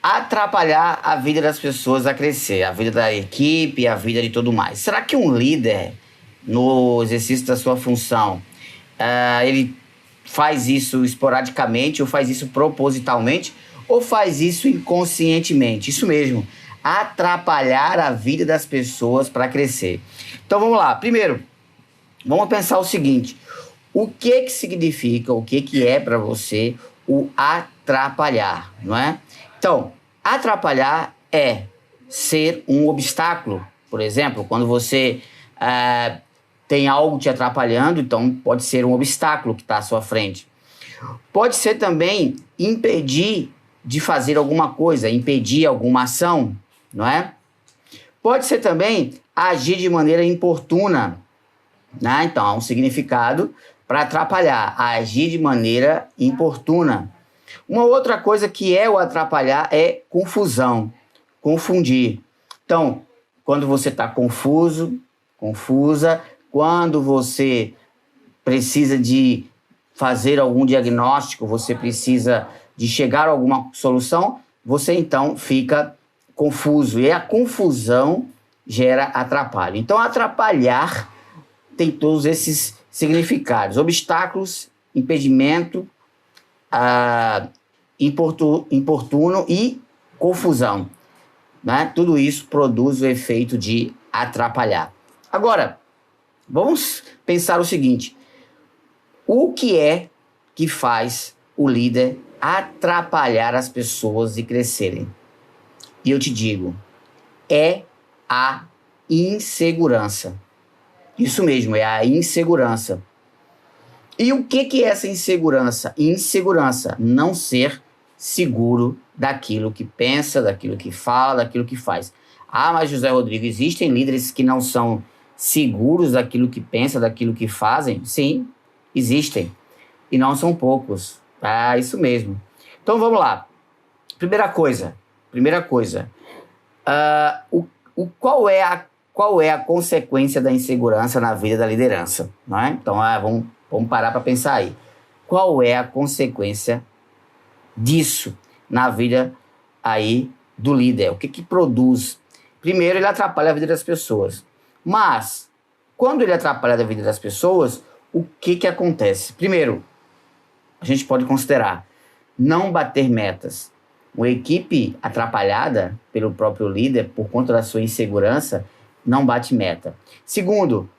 atrapalhar a vida das pessoas a crescer, a vida da equipe, a vida de tudo mais. Será que um líder, no exercício da sua função, ele faz isso esporadicamente ou faz isso propositalmente ou faz isso inconscientemente? Isso mesmo, atrapalhar a vida das pessoas para crescer. Então vamos lá. Primeiro, vamos pensar o seguinte: o que significa, o que é para você o atrapalhar, não é? Então, atrapalhar é ser um obstáculo. Por exemplo, quando você tem algo te atrapalhando, então pode ser um obstáculo que está à sua frente. Pode ser também impedir de fazer alguma coisa, impedir alguma ação, não é? Pode ser também agir de maneira importuna, né? Então, há um significado para atrapalhar, agir de maneira importuna. Uma outra coisa que é o atrapalhar é confusão, confundir. Então, quando você está confuso, confusa, quando você precisa de fazer algum diagnóstico, você precisa de chegar a alguma solução, você então fica confuso. E a confusão gera atrapalho. Então, atrapalhar tem todos esses significados: obstáculos, impedimento, importuno e confusão, né? Tudo isso produz o efeito de atrapalhar. Agora, vamos pensar o seguinte: o que é que faz o líder atrapalhar as pessoas de crescerem? E eu te digo, é a insegurança. Isso mesmo, é a insegurança. E o que é essa insegurança? Insegurança, não ser seguro daquilo que pensa, daquilo que fala, daquilo que faz. Ah, mas José Rodrigo, existem líderes que não são seguros daquilo que pensam, daquilo que fazem? Sim, existem. E não são poucos. Ah, isso mesmo. Então vamos lá. Primeira coisa. Qual é a consequência da insegurança na vida da liderança? Não é? Então vamos parar para pensar aí. Qual é a consequência disso na vida aí do líder? O que produz? Primeiro, ele atrapalha a vida das pessoas. Mas, quando ele atrapalha a vida das pessoas, o que acontece? Primeiro, a gente pode considerar não bater metas. Uma equipe atrapalhada pelo próprio líder, por conta da sua insegurança, não bate meta. Segundo,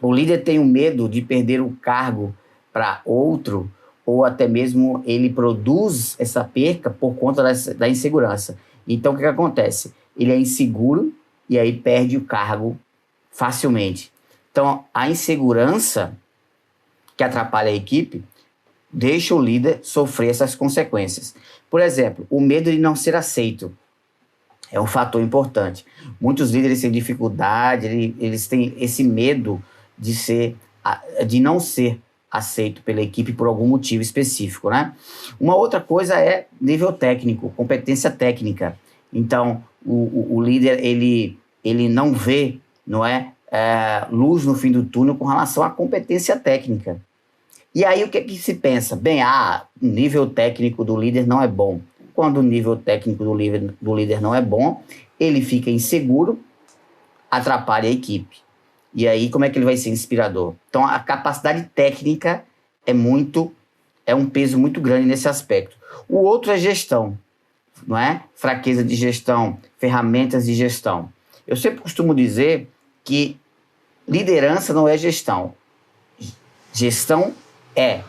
o líder tem o medo de perder o cargo para outro, ou até mesmo ele produz essa perca por conta da insegurança. Então, o que acontece? Ele é inseguro e aí perde o cargo facilmente. Então, a insegurança que atrapalha a equipe deixa o líder sofrer essas consequências. Por exemplo, o medo de não ser aceito é um fator importante. Muitos líderes têm dificuldade, eles têm esse medo de não ser aceito pela equipe por algum motivo específico, né? Uma outra coisa é nível técnico, competência técnica. Então, o líder, ele não vê, não é, luz no fim do túnel com relação à competência técnica. E aí, o que se pensa? Bem, o nível técnico do líder não é bom. Quando o nível técnico do líder não é bom, ele fica inseguro, atrapalha a equipe. E aí, como é que ele vai ser inspirador? Então, a capacidade técnica é um peso muito grande nesse aspecto. O outro é gestão, não é? Fraqueza de gestão, ferramentas de gestão. Eu sempre costumo dizer que liderança não é gestão. Gestão é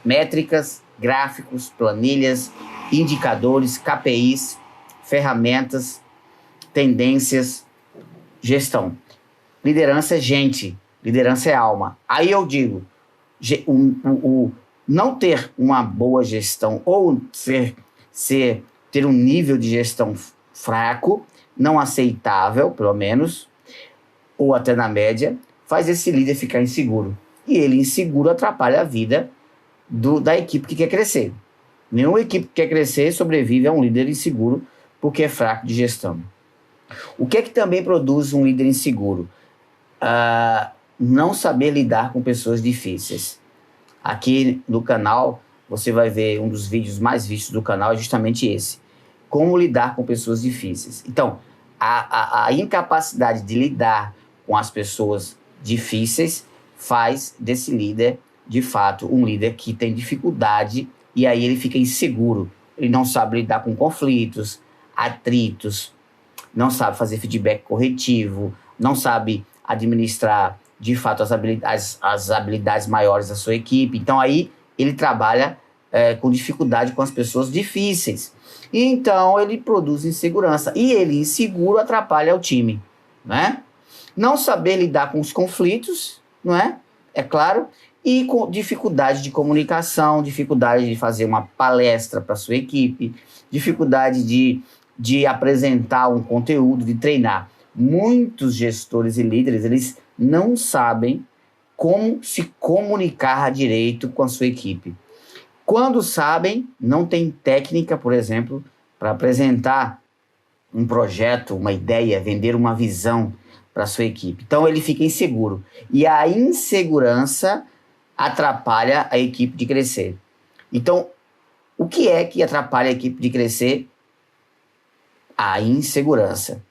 métricas, gráficos, planilhas, indicadores, KPIs, ferramentas, tendências, gestão. Liderança é gente, liderança é alma. Aí eu digo, não ter uma boa gestão ou ter um nível de gestão fraco, não aceitável, pelo menos, ou até na média, faz esse líder ficar inseguro. E ele inseguro atrapalha a vida da equipe que quer crescer. Nenhuma equipe que quer crescer sobrevive a um líder inseguro porque é fraco de gestão. O que é que também produz um líder inseguro? Não saber lidar com pessoas difíceis. Aqui no canal, você vai ver um dos vídeos mais vistos do canal, é justamente esse. Como lidar com pessoas difíceis. Então, a incapacidade de lidar com as pessoas difíceis faz desse líder, de fato, um líder que tem dificuldade e aí ele fica inseguro. Ele não sabe lidar com conflitos, atritos, não sabe fazer feedback corretivo, não sabe administrar, de fato, as habilidades maiores da sua equipe. Então, aí, ele trabalha com dificuldade com as pessoas difíceis. E, então, ele produz insegurança. E ele, inseguro, atrapalha o time, né? Não saber lidar com os conflitos, não é? É claro. E com dificuldade de comunicação, dificuldade de fazer uma palestra para sua equipe, dificuldade de apresentar um conteúdo, de treinar. Muitos gestores e líderes, eles não sabem como se comunicar direito com a sua equipe. Quando sabem, não tem técnica, por exemplo, para apresentar um projeto, uma ideia, vender uma visão para a sua equipe. Então, ele fica inseguro. E a insegurança atrapalha a equipe de crescer. Então, o que é que atrapalha a equipe de crescer? A insegurança.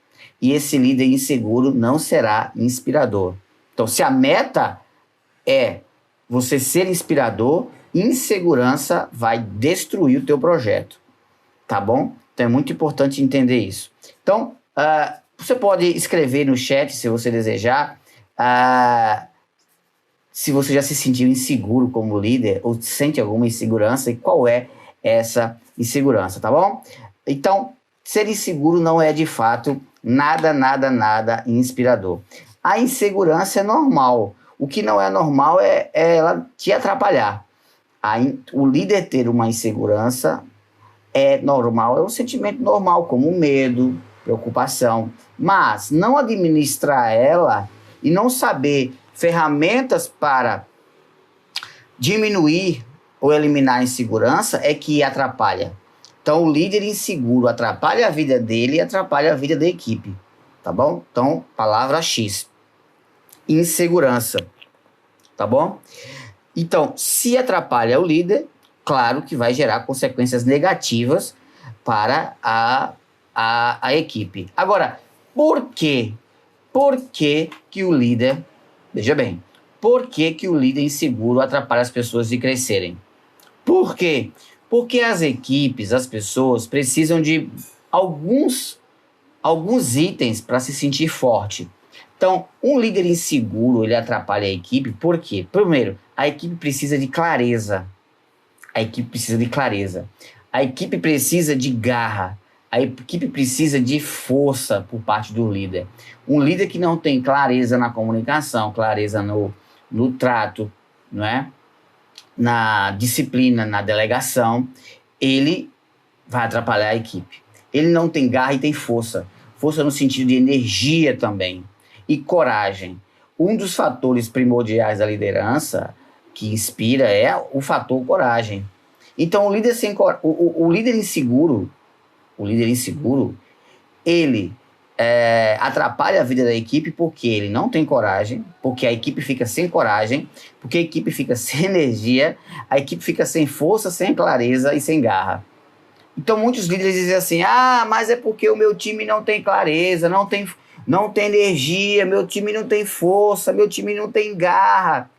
E esse líder inseguro não será inspirador. Então, se a meta é você ser inspirador, insegurança vai destruir o teu projeto. Tá bom? Então, é muito importante entender isso. Então, você pode escrever no chat, se você desejar, se você já se sentiu inseguro como líder ou sente alguma insegurança e qual é essa insegurança, tá bom? Então, ser inseguro não é de fato nada inspirador. A insegurança é normal. O que não é normal é ela te atrapalhar. O líder ter uma insegurança é normal, é um sentimento normal, como medo, preocupação. Mas não administrar ela e não saber ferramentas para diminuir ou eliminar a insegurança é que atrapalha. Então, o líder inseguro atrapalha a vida dele e atrapalha a vida da equipe, tá bom? Então, palavra X. Insegurança, tá bom? Então, se atrapalha o líder, claro que vai gerar consequências negativas para a equipe. Agora, por quê? Por que que o líder... Veja bem, por que que o líder inseguro atrapalha as pessoas de crescerem? Por quê? Porque as equipes, as pessoas precisam de alguns itens para se sentir forte. Então, um líder inseguro, ele atrapalha a equipe, por quê? Primeiro, a equipe precisa de clareza. A equipe precisa de clareza. A equipe precisa de garra. A equipe precisa de força por parte do líder. Um líder que não tem clareza na comunicação, clareza no trato, não é? Na disciplina, na delegação, ele vai atrapalhar a equipe. Ele não tem garra e tem força. Força no sentido de energia também. E coragem. Um dos fatores primordiais da liderança que inspira é o fator coragem. Então, o líder inseguro, ele atrapalha a vida da equipe porque ele não tem coragem, porque a equipe fica sem coragem, porque a equipe fica sem energia, a equipe fica sem força, sem clareza e sem garra. Então, muitos líderes dizem assim, mas é porque o meu time não tem clareza, não tem energia, meu time não tem força, meu time não tem garra.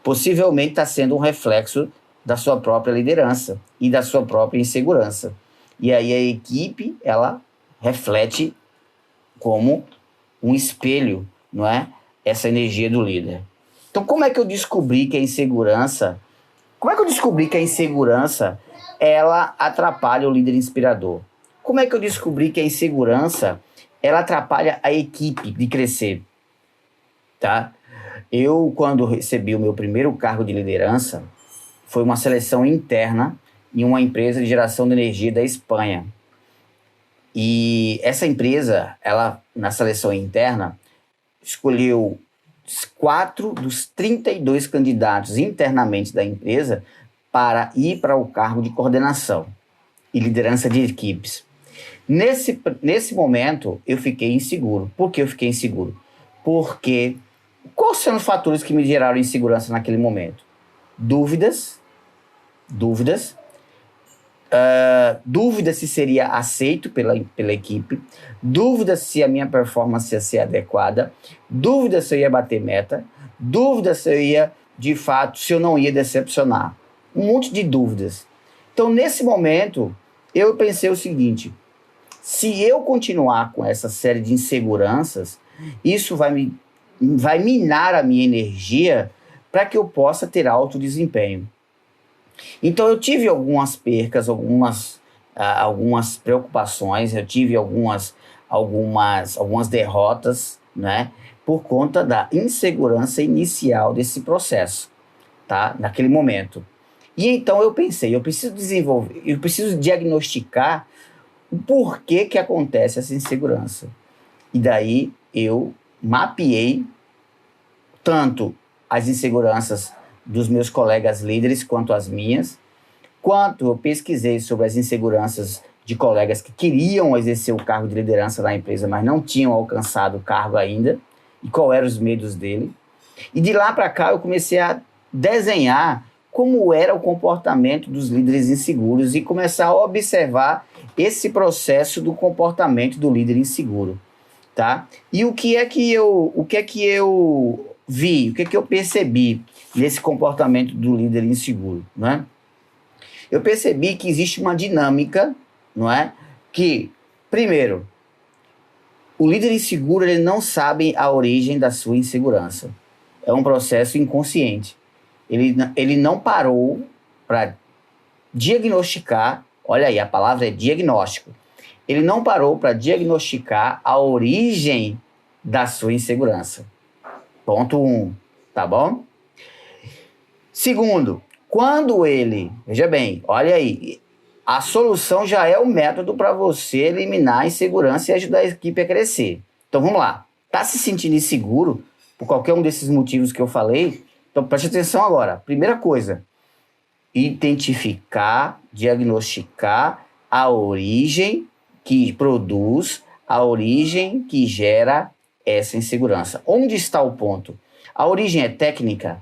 Possivelmente está sendo um reflexo da sua própria liderança e da sua própria insegurança. E aí a equipe, ela reflete como um espelho, não é? Essa energia do líder. Então, como é que eu descobri que a insegurança... ela atrapalha o líder inspirador? Como é que eu descobri que a insegurança, ela atrapalha a equipe de crescer? Tá? Eu, quando recebi o meu primeiro cargo de liderança, foi uma seleção interna em uma empresa de geração de energia da Espanha. E essa empresa, ela, na seleção interna, escolheu 4 dos 32 candidatos internamente da empresa para ir para o cargo de coordenação e liderança de equipes. Nesse momento, eu fiquei inseguro. Por que eu fiquei inseguro? Porque quais são os fatores que me geraram insegurança naquele momento? dúvidas, dúvida se seria aceito pela equipe, dúvida se a minha performance ia ser adequada, dúvida se eu ia bater meta, dúvida se eu ia, de fato, se eu não ia decepcionar. Um monte de dúvidas. Então, nesse momento, eu pensei o seguinte: se eu continuar com essa série de inseguranças, isso vai minar a minha energia para que eu possa ter alto desempenho. Então eu tive algumas percas, algumas preocupações, eu tive algumas derrotas, né, por conta da insegurança inicial desse processo, tá? Naquele momento. E então eu pensei, eu preciso diagnosticar o porquê que acontece essa insegurança. E daí eu mapeei tanto as inseguranças dos meus colegas líderes quanto as minhas, quanto eu pesquisei sobre as inseguranças de colegas que queriam exercer o cargo de liderança na empresa, mas não tinham alcançado o cargo ainda, e qual eram os medos dele. E de lá para cá eu comecei a desenhar como era o comportamento dos líderes inseguros e começar a observar esse processo do comportamento do líder inseguro, tá? E o que é que eu vi, o que é que eu percebi nesse comportamento do líder inseguro, né? Eu percebi que existe uma dinâmica, não é? Que, primeiro, o líder inseguro ele não sabe a origem da sua insegurança. É um processo inconsciente. Ele não parou para diagnosticar, olha aí, a palavra é diagnóstico. Ele não parou para diagnosticar a origem da sua insegurança. Ponto 1, tá bom? Segundo, quando ele, veja bem, olha aí, a solução já é o método para você eliminar a insegurança e ajudar a equipe a crescer. Então vamos lá, tá se sentindo inseguro por qualquer um desses motivos que eu falei? Então preste atenção agora. Primeira coisa, identificar, diagnosticar a origem que produz, a origem que gera essa insegurança. Onde está o ponto? A origem é técnica?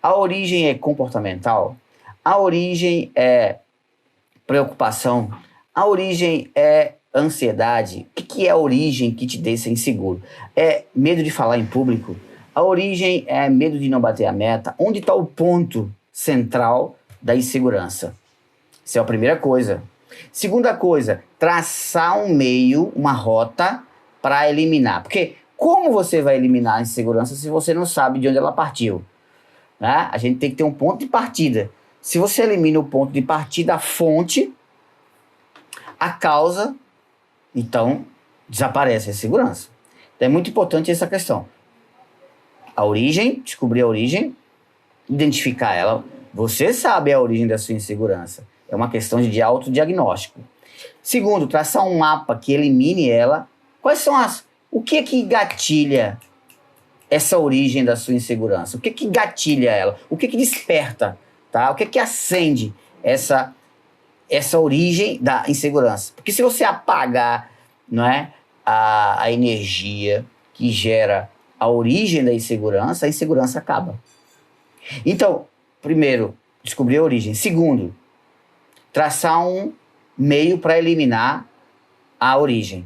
A origem é comportamental? A origem é preocupação? A origem é ansiedade? O que é a origem que te deixa inseguro? É medo de falar em público? A origem é medo de não bater a meta? Onde está o ponto central da insegurança? Essa é a primeira coisa. Segunda coisa, traçar um meio, uma rota para eliminar. Porque como você vai eliminar a insegurança se você não sabe de onde ela partiu? Né? A gente tem que ter um ponto de partida. Se você elimina o ponto de partida, a fonte, a causa, então desaparece a insegurança. Então é muito importante essa questão. A origem, descobrir a origem, identificar ela. Você sabe a origem da sua insegurança. É uma questão de autodiagnóstico. Segundo, traçar um mapa que elimine ela. Quais são o que é que gatilha essa origem da sua insegurança? O que é que gatilha ela? O que é que desperta? Tá? O que é que acende essa origem da insegurança? Porque se você apagar, não é, a energia que gera a origem da insegurança, a insegurança acaba. Então, primeiro, descobrir a origem. Segundo, traçar um meio para eliminar a origem.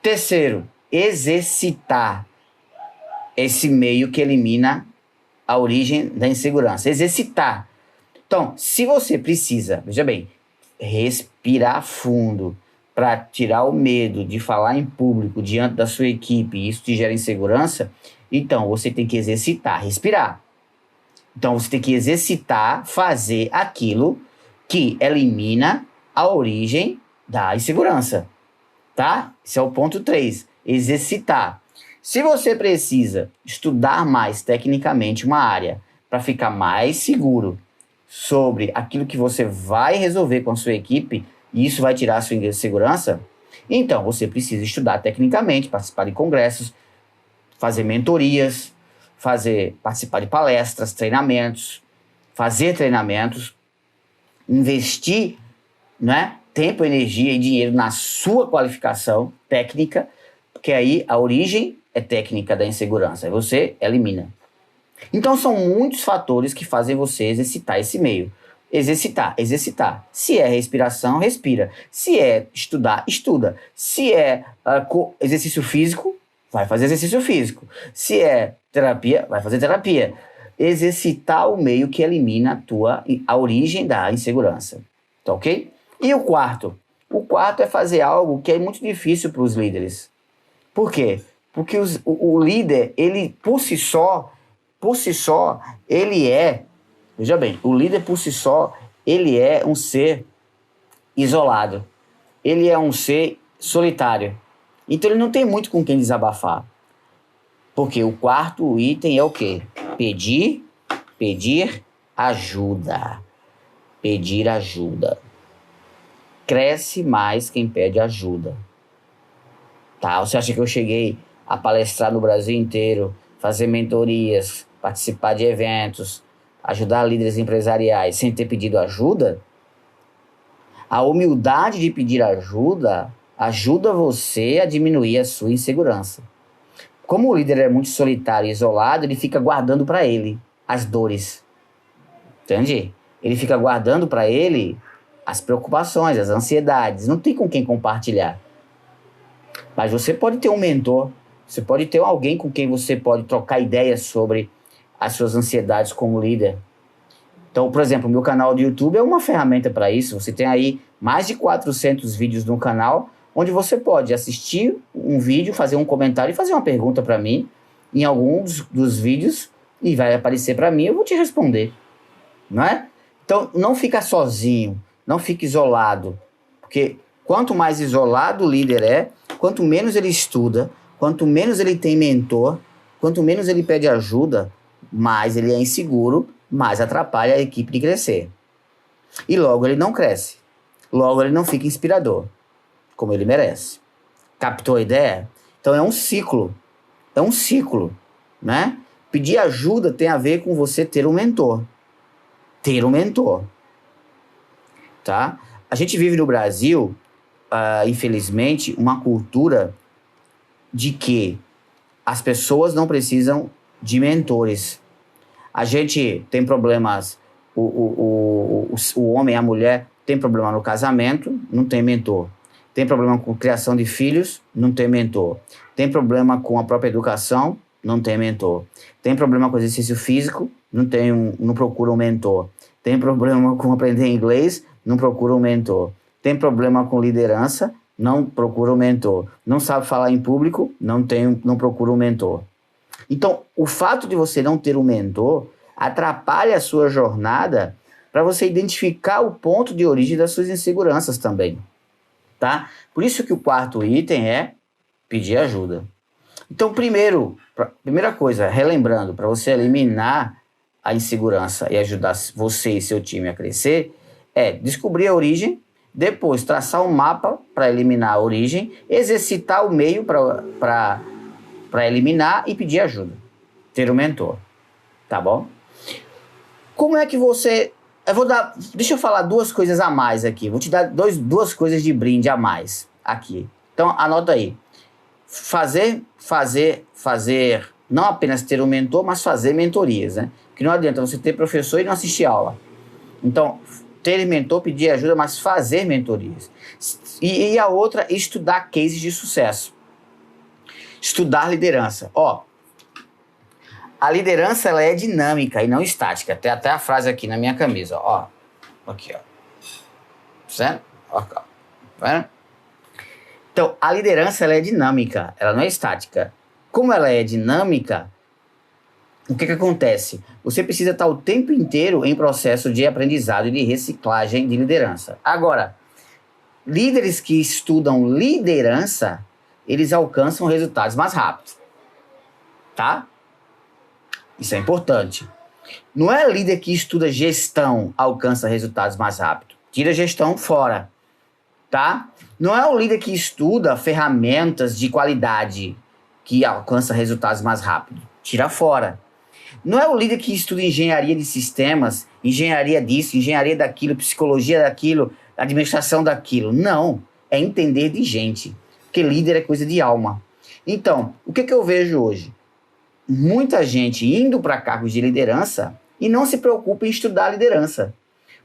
Terceiro, exercitar esse meio que elimina a origem da insegurança. Exercitar. Então, se você precisa, veja bem, respirar fundo para tirar o medo de falar em público diante da sua equipe e isso te gera insegurança, então você tem que exercitar, respirar. Então você tem que exercitar, fazer aquilo que elimina a origem da insegurança, tá? Esse é o ponto 3, exercitar. Se você precisa estudar mais tecnicamente uma área para ficar mais seguro sobre aquilo que você vai resolver com a sua equipe, e isso vai tirar a sua insegurança, então você precisa estudar tecnicamente, participar de congressos, fazer mentorias, participar de palestras, treinamentos, fazer treinamentos, investir, né, tempo, energia e dinheiro na sua qualificação técnica, porque aí a origem é técnica da insegurança, aí você elimina. Então são muitos fatores que fazem você exercitar esse meio. Exercitar. Se é respiração, respira. Se é estudar, estuda. Se é exercício físico, vai fazer exercício físico. Se é terapia, vai fazer terapia. Exercitar o meio que elimina a origem da insegurança. Tá ok? E o quarto? O quarto é fazer algo que é muito difícil para os líderes. Por quê? Porque o líder, ele por si só, ele é... Veja bem, o líder por si só, ele é um ser isolado. Ele é um ser solitário. Então ele não tem muito com quem desabafar. Porque o quarto item é o quê? Pedir ajuda. Pedir ajuda. Cresce mais quem pede ajuda. Tá? Você acha que eu cheguei a palestrar no Brasil inteiro, fazer mentorias, participar de eventos, ajudar líderes empresariais sem ter pedido ajuda? A humildade de pedir ajuda ajuda você a diminuir a sua insegurança. Como o líder é muito solitário e isolado, ele fica guardando para ele as dores. Entende? Ele fica guardando para ele as preocupações, as ansiedades. Não tem com quem compartilhar. Mas você pode ter um mentor, você pode ter alguém com quem você pode trocar ideias sobre as suas ansiedades como líder. Então, por exemplo, o meu canal do YouTube é uma ferramenta para isso. Você tem aí mais de 400 vídeos no canal, onde você pode assistir um vídeo, fazer um comentário e fazer uma pergunta para mim em alguns dos vídeos e vai aparecer para mim, eu vou te responder, não é? Então, não fica sozinho, não fica isolado, porque quanto mais isolado o líder é, quanto menos ele estuda, quanto menos ele tem mentor, quanto menos ele pede ajuda, mais ele é inseguro, mais atrapalha a equipe de crescer. E logo ele não cresce. Logo ele não fica inspirador, como ele merece. Captou a ideia? Então é um ciclo. É um ciclo, né? Pedir ajuda tem a ver com você ter um mentor. Ter um mentor. Tá? A gente vive no Brasil, infelizmente, uma cultura de que as pessoas não precisam de mentores. A gente tem problemas, o homem e a mulher tem problema no casamento, não tem mentor. Tem problema com criação de filhos, não tem mentor. Tem problema com a própria educação, não tem mentor. Tem problema com exercício físico, não procura um mentor. Tem problema com aprender inglês, não procura um mentor. Tem problema com liderança, não procura um mentor. Não sabe falar em público, não procura um mentor. Então, o fato de você não ter um mentor atrapalha a sua jornada para você identificar o ponto de origem das suas inseguranças também, tá? Por isso que o quarto item é pedir ajuda. Então, primeira coisa, relembrando, para você eliminar a insegurança e ajudar você e seu time a crescer, é descobrir a origem, depois traçar um mapa para eliminar a origem, exercitar o meio para eliminar e pedir ajuda. Ter um mentor. Tá bom? Como é que você... Deixa eu falar duas coisas a mais aqui. Vou te dar duas coisas de brinde a mais aqui. Então, anota aí. Fazer... Não apenas ter um mentor, mas fazer mentorias, né? Porque não adianta você ter professor e não assistir aula. Então, ter mentor, pedir ajuda, mas fazer mentorias. E a outra, estudar cases de sucesso. Estudar liderança. A liderança ela é dinâmica e não estática. Tem até a frase aqui na minha camisa. Aqui, ó. Certo? Tá vendo? Então, a liderança ela é dinâmica, ela não é estática. Como ela é dinâmica, o que acontece? Você precisa estar o tempo inteiro em processo de aprendizado e de reciclagem de liderança. Agora, líderes que estudam liderança, eles alcançam resultados mais rápidos. Tá? Isso é importante. Não é líder que estuda gestão alcança resultados mais rápido. Tira a gestão fora. Tá? Não é o líder que estuda ferramentas de qualidade que alcança resultados mais rápido. Tira fora. Não é o líder que estuda engenharia de sistemas, engenharia disso, engenharia daquilo, psicologia daquilo, administração daquilo. Não. É entender de gente. Porque líder é coisa de alma. Então, o que eu vejo hoje? muita gente indo para cargos de liderança e não se preocupa em estudar liderança.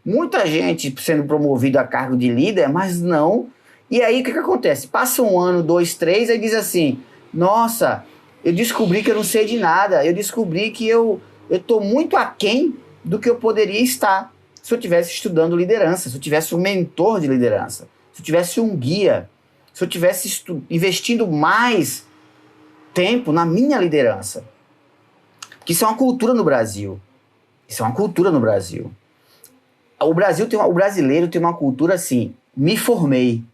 Muita gente sendo promovido a cargo de líder, mas não. E aí o que acontece? Passa 1 ano, 2, 3, aí diz assim: nossa, eu descobri que eu não sei de nada, eu descobri que eu estou muito aquém do que eu poderia estar se eu estivesse estudando liderança, se eu tivesse um mentor de liderança, se eu tivesse um guia, se eu tivesse investindo mais tempo na minha liderança. Porque isso é uma cultura no Brasil. Isso é uma cultura no Brasil. O brasileiro tem uma cultura assim: me formei.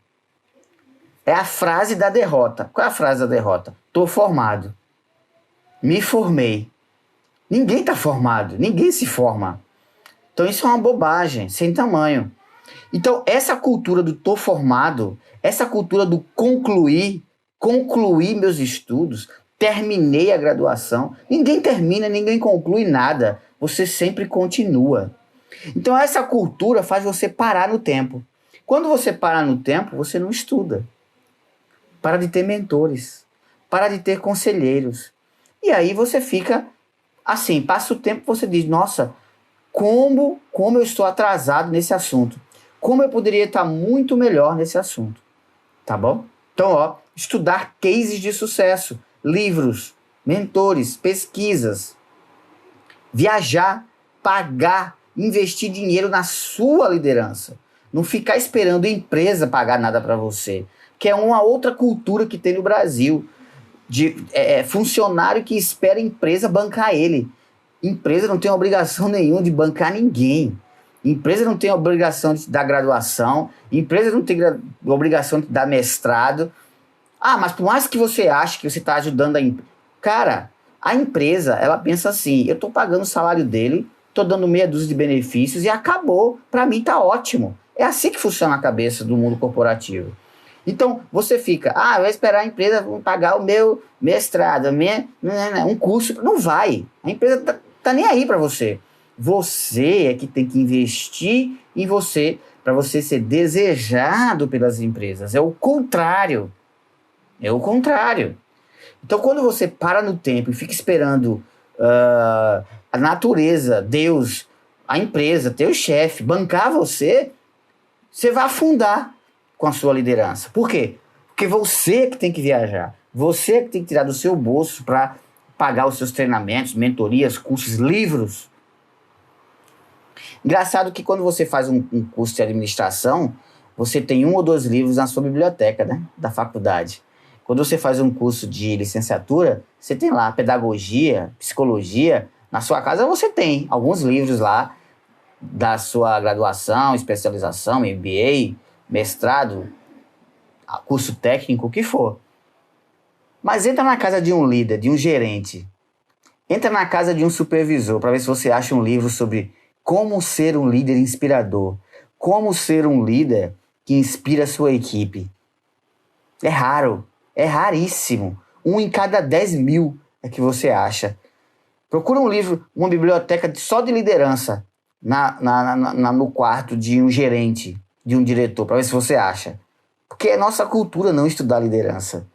É a frase da derrota. Qual é a frase da derrota? Tô formado. Me formei. Ninguém tá formado. Ninguém se forma. Então isso é uma bobagem, sem tamanho. Então essa cultura do tô formado, essa cultura do concluir meus estudos, terminei a graduação. Ninguém termina, ninguém conclui nada. Você sempre continua. Então essa cultura faz você parar no tempo. Quando você para no tempo, você não estuda. Para de ter mentores. Para de ter conselheiros. E aí você fica assim, passa o tempo e você diz: nossa, como eu estou atrasado nesse assunto. Como eu poderia estar muito melhor nesse assunto. Tá bom? Então, ó, estudar cases de sucesso, livros, mentores, pesquisas, viajar, pagar, investir dinheiro na sua liderança. Não ficar esperando a empresa pagar nada para você, que é uma outra cultura que tem no Brasil, de funcionário que espera a empresa bancar ele. Empresa não tem obrigação nenhuma de bancar ninguém. Empresa não tem obrigação de dar graduação. Empresa não tem obrigação de dar mestrado. Ah, mas por mais que você ache que você está ajudando a empresa... Cara, a empresa, ela pensa assim: eu estou pagando o salário dele, estou dando meia dúzia de benefícios e acabou. Para mim está ótimo. É assim que funciona a cabeça do mundo corporativo. Então, você fica: ah, vai esperar a empresa pagar o meu mestrado, um curso. Não vai. A empresa tá nem aí para você. Você é que tem que investir em você para você ser desejado pelas empresas. É o contrário. É o contrário. Então, quando você para no tempo e fica esperando a natureza, Deus, a empresa, teu chefe, bancar você, você vai afundar com a sua liderança. Por quê? Porque você que tem que viajar. Você que tem que tirar do seu bolso para pagar os seus treinamentos, mentorias, cursos, livros. Engraçado que quando você faz um curso de administração, você tem 1 ou 2 livros na sua biblioteca, né, da faculdade. Quando você faz um curso de licenciatura, você tem lá pedagogia, psicologia. Na sua casa você tem alguns livros lá da sua graduação, especialização, MBA, mestrado, curso técnico, o que for. Mas entra na casa de um líder, de um gerente. Entra na casa de um supervisor para ver se você acha um livro sobre como ser um líder inspirador. Como ser um líder que inspira a sua equipe. É raro, é raríssimo. 1 em cada 10 mil é que você acha. Procura um livro, uma biblioteca só de liderança no quarto de um gerente, de um diretor, para ver se você acha. Porque é nossa cultura não estudar liderança.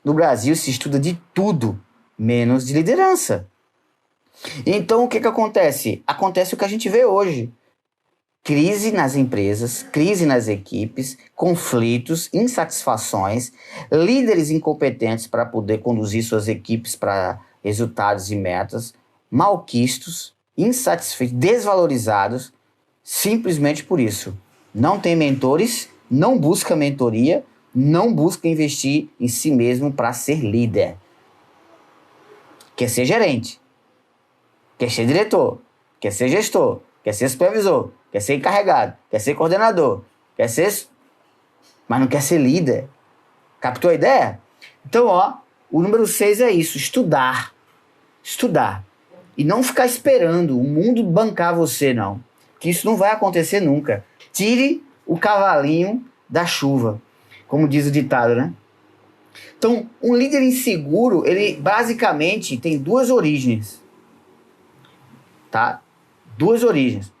No Brasil se estuda de tudo, menos de liderança. Então o que acontece? Acontece o que a gente vê hoje. Crise nas empresas, crise nas equipes, conflitos, insatisfações, líderes incompetentes para poder conduzir suas equipes para resultados e metas, malquistos, insatisfeitos, desvalorizados, simplesmente por isso. Não tem mentores, não busca mentoria, não busca investir em si mesmo para ser líder. Quer ser gerente, quer ser diretor, quer ser gestor, quer ser supervisor, quer ser encarregado, quer ser coordenador, mas não quer ser líder. Captou a ideia? Então, ó, o número 6 é isso: estudar. Estudar. E não ficar esperando o mundo bancar você, não. Que isso não vai acontecer nunca. Tire o cavalinho da chuva, como diz o ditado, né? Então, um líder inseguro, ele basicamente tem 2 origens. Tá? 2 origens.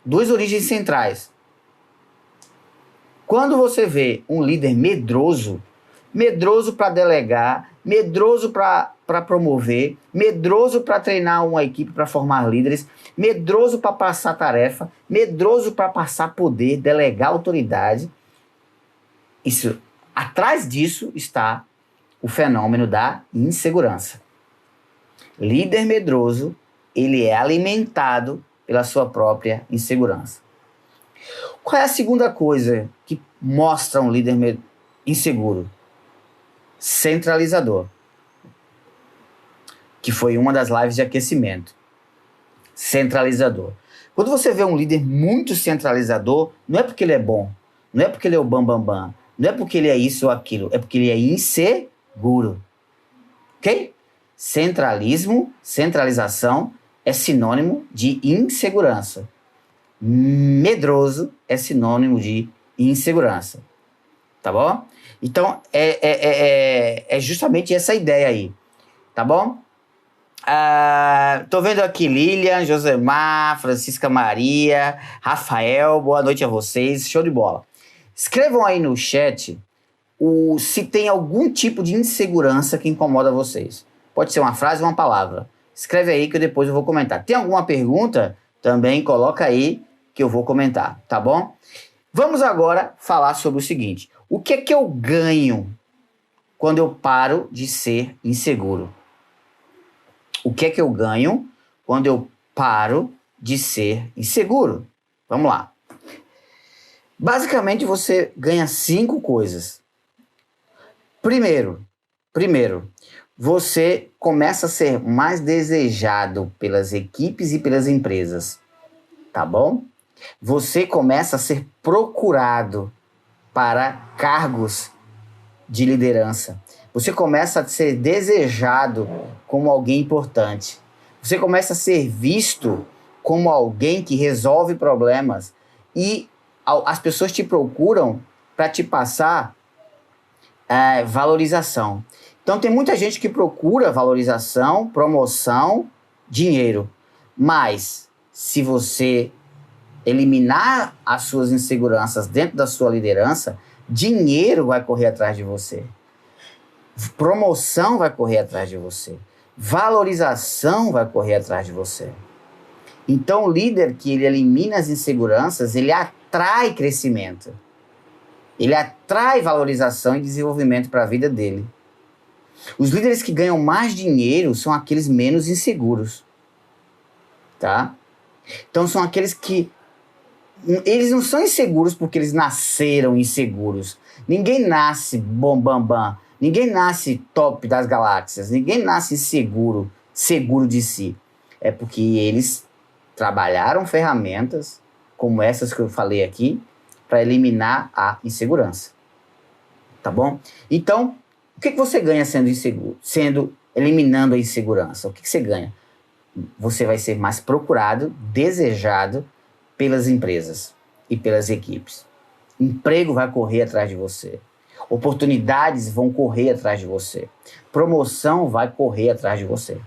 2 origens centrais. Quando você vê um líder medroso, medroso para delegar, medroso para promover, medroso para treinar uma equipe para formar líderes, medroso para passar tarefa, medroso para passar poder, delegar autoridade. Isso, atrás disso está o fenômeno da insegurança. Líder medroso, ele é alimentado pela sua própria insegurança. Qual é a segunda coisa que mostra um líder inseguro? Centralizador. Que foi uma das lives de aquecimento. Centralizador. Quando você vê um líder muito centralizador, não é porque ele é bom, não é porque ele é o bambambam, não é porque ele é isso ou aquilo, é porque ele é inseguro. Ok? Centralismo, centralização é sinônimo de insegurança. Medroso é sinônimo de insegurança. Tá bom? Então, é justamente essa ideia aí. Tá bom? Tô vendo aqui Lilian, Josemar, Francisca Maria, Rafael, boa noite a vocês, show de bola. Escrevam aí no chat se tem algum tipo de insegurança que incomoda vocês. Pode ser uma frase ou uma palavra. Escreve aí que depois eu vou comentar. Tem alguma pergunta? Também coloca aí que eu vou comentar, tá bom? Vamos agora falar sobre o seguinte. O que é que eu ganho quando eu paro de ser inseguro? O que é que eu ganho quando eu paro de ser inseguro? Vamos lá. Basicamente, você ganha 5 coisas. Primeiro, você começa a ser mais desejado pelas equipes e pelas empresas, tá bom? Você começa a ser procurado para cargos de liderança. Você começa a ser desejado como alguém importante. Você começa a ser visto como alguém que resolve problemas e as pessoas te procuram para te passar valorização. Então tem muita gente que procura valorização, promoção, dinheiro. Mas se você eliminar as suas inseguranças dentro da sua liderança, dinheiro vai correr atrás de você. Promoção vai correr atrás de você. Valorização vai correr atrás de você. Então o líder que ele elimina as inseguranças, ele atrai crescimento. Ele atrai valorização e desenvolvimento para a vida dele. Os líderes que ganham mais dinheiro são aqueles menos inseguros. Tá? Então são aqueles que eles não são inseguros porque eles nasceram inseguros. Ninguém nasce bam. Ninguém nasce top das galáxias. Ninguém nasce inseguro, seguro de si. É porque eles trabalharam ferramentas como essas que eu falei aqui para eliminar a insegurança. Tá bom? Então, o que você ganha sendo inseguro? Eliminando a insegurança. O que você ganha? Você vai ser mais procurado, desejado pelas empresas e pelas equipes. Emprego vai correr atrás de você. Oportunidades vão correr atrás de você. Promoção vai correr atrás de você.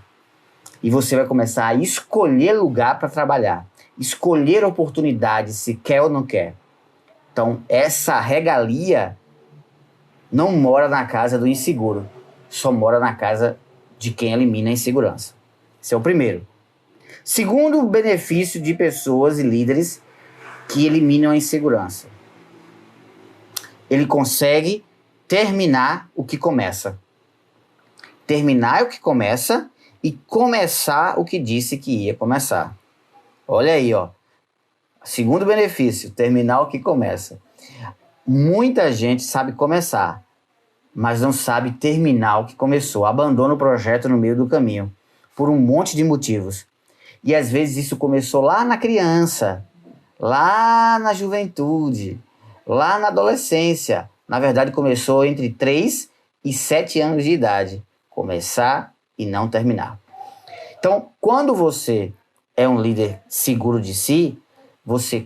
E você vai começar a escolher lugar para trabalhar. Escolher oportunidades, se quer ou não quer. Então, essa regalia não mora na casa do inseguro. Só mora na casa de quem elimina a insegurança. Esse é o primeiro. Segundo benefício de pessoas e líderes que eliminam a insegurança. Ele consegue terminar o que começa. Terminar o que começa e começar o que disse que ia começar. Olha aí, ó. Segundo benefício, terminar o que começa. Muita gente sabe começar, mas não sabe terminar o que começou. Abandona o projeto no meio do caminho, por um monte de motivos. E às vezes isso começou lá na criança, lá na juventude, lá na adolescência. Na verdade, começou entre 3 e 7 anos de idade. Começar e não terminar. Então, quando você é um líder seguro de si, você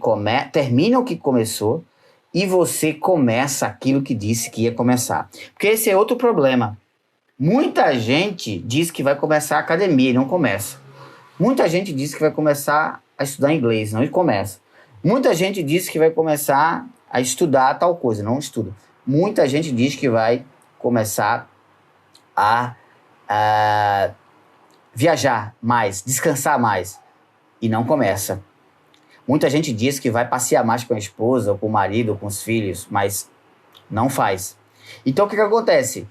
termina o que começou e você começa aquilo que disse que ia começar. Porque esse é outro problema. Muita gente diz que vai começar a academia e não começa. Muita gente diz que vai começar a estudar inglês, não começa. Muita gente diz que vai começar a estudar tal coisa, não estuda. Muita gente diz que vai começar a viajar mais, descansar mais, e não começa. Muita gente diz que vai passear mais com a esposa, ou com o marido, ou com os filhos, mas não faz. Então, o que acontece?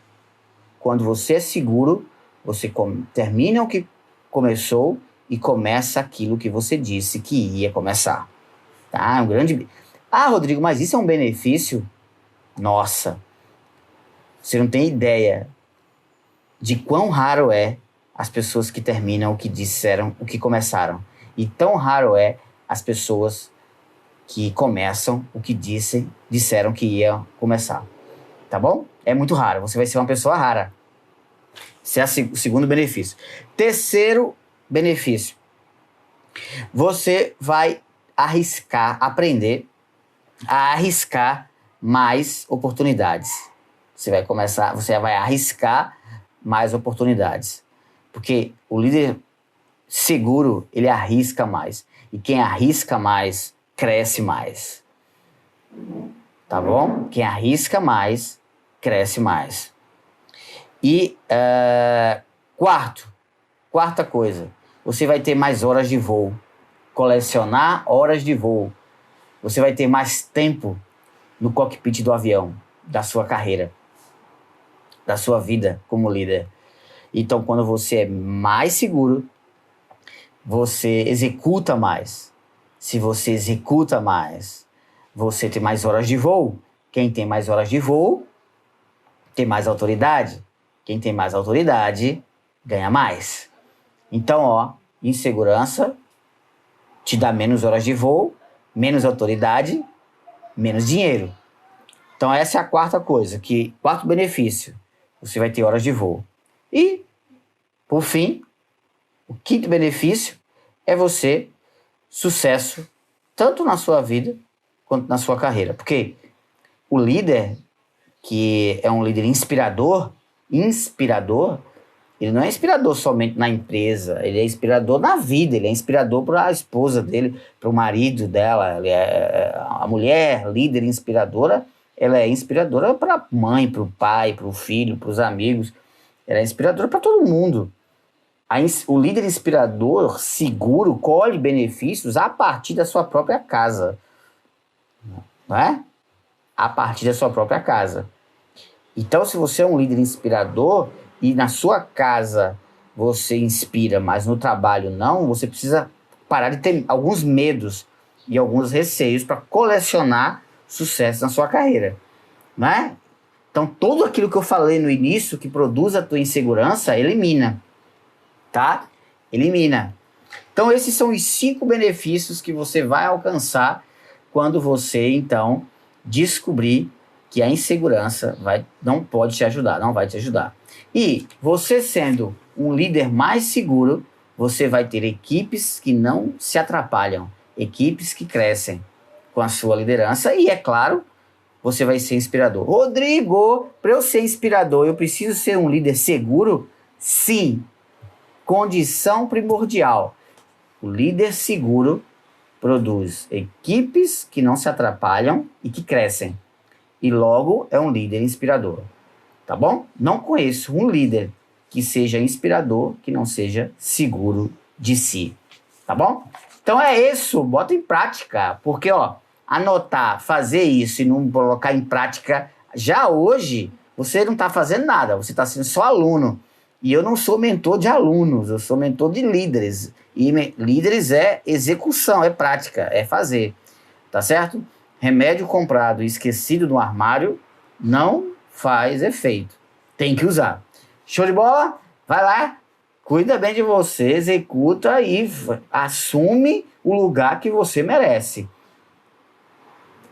Quando você é seguro, você termina o que começou e começa aquilo que você disse que ia começar. Tá? Um grande... Ah, Rodrigo, mas isso é um benefício? Nossa, você não tem ideia de quão raro é as pessoas que terminam o que disseram, o que começaram. E tão raro é as pessoas que começam o que disseram que iam começar. Tá bom? É muito raro. Você vai ser uma pessoa rara. Esse é o segundo benefício. Terceiro benefício. Você vai aprender a arriscar mais oportunidades. Você vai arriscar mais oportunidades. Porque o líder seguro, ele arrisca mais. E quem arrisca mais, cresce mais. Tá bom? Quem arrisca mais, cresce mais. E quarta coisa, você vai ter mais horas de voo. Colecionar horas de voo. Você vai ter mais tempo no cockpit do avião, da sua carreira, da sua vida como líder. Então, quando você é mais seguro, você executa mais. Se você executa mais, você tem mais horas de voo. Quem tem mais horas de voo, tem mais autoridade. Quem tem mais autoridade, ganha mais. Então, insegurança te dá menos horas de voo, menos autoridade, menos dinheiro. Então, essa é a quarta coisa, quarto benefício. Você vai ter horas de voo. E, por fim, o quinto benefício é você sucesso tanto na sua vida quanto na sua carreira. Porque o líder, que é um líder inspirador, ele não é inspirador somente na empresa, ele é inspirador na vida, ele é inspirador para a esposa dele, para o marido dela. A mulher líder inspiradora, ela é inspiradora para a mãe, para o pai, para o filho, para os amigos. Ela é inspiradora para todo mundo. O líder inspirador, seguro, colhe benefícios a partir da sua própria casa. Não é? A partir da sua própria casa. Então, se você é um líder inspirador e na sua casa você inspira, mas no trabalho não, você precisa parar de ter alguns medos e alguns receios para colecionar sucesso na sua carreira. Não é? Então, tudo aquilo que eu falei no início que produz a tua insegurança, elimina. Tá? Elimina. Então, esses são os 5 benefícios que você vai alcançar quando você, então, descobrir que a insegurança não pode te ajudar, não vai te ajudar. E você sendo um líder mais seguro, você vai ter equipes que não se atrapalham, equipes que crescem com a sua liderança e, é claro, você vai ser inspirador. Rodrigo, para eu ser inspirador, eu preciso ser um líder seguro? Sim. Condição primordial. O líder seguro produz equipes que não se atrapalham e que crescem. E logo é um líder inspirador. Tá bom? Não conheço um líder que seja inspirador, que não seja seguro de si. Tá bom? Então é isso. Bota em prática. Porque, anotar, fazer isso e não colocar em prática já hoje, você não está fazendo nada. Você está sendo só aluno. E eu não sou mentor de alunos, eu sou mentor de líderes. E líderes é execução, é prática, é fazer. Tá certo? Remédio comprado e esquecido no armário não faz efeito. Tem que usar. Show de bola? Vai lá, cuida bem de você, executa e assume o lugar que você merece.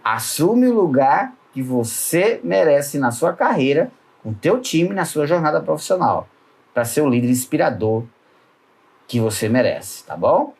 Assume o lugar que você merece na sua carreira, com o teu time, na sua jornada profissional, para ser o líder inspirador que você merece, tá bom?